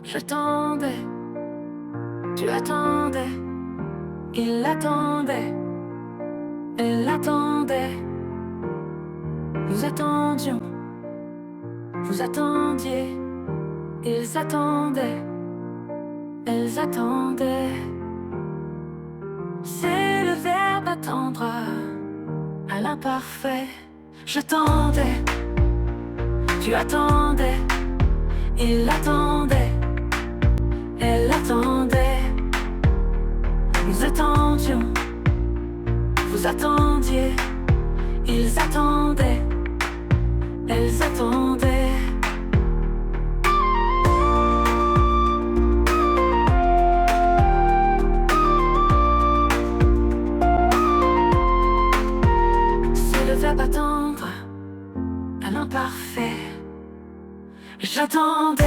J'attendais, tu attendais, il l'attendait, elle l'attendait. Nous attendions, vous attendiez, ils attendaient, elles attendaient. C'est le verbe attendre à l'imparfait. J'attendais, tu attendais, il l'attendait, elle l'attendait. Nous attendions, vous attendiez, ils attendaient, elles attendaient. C'est le verbe attendre à l'imparfait. J'attendais.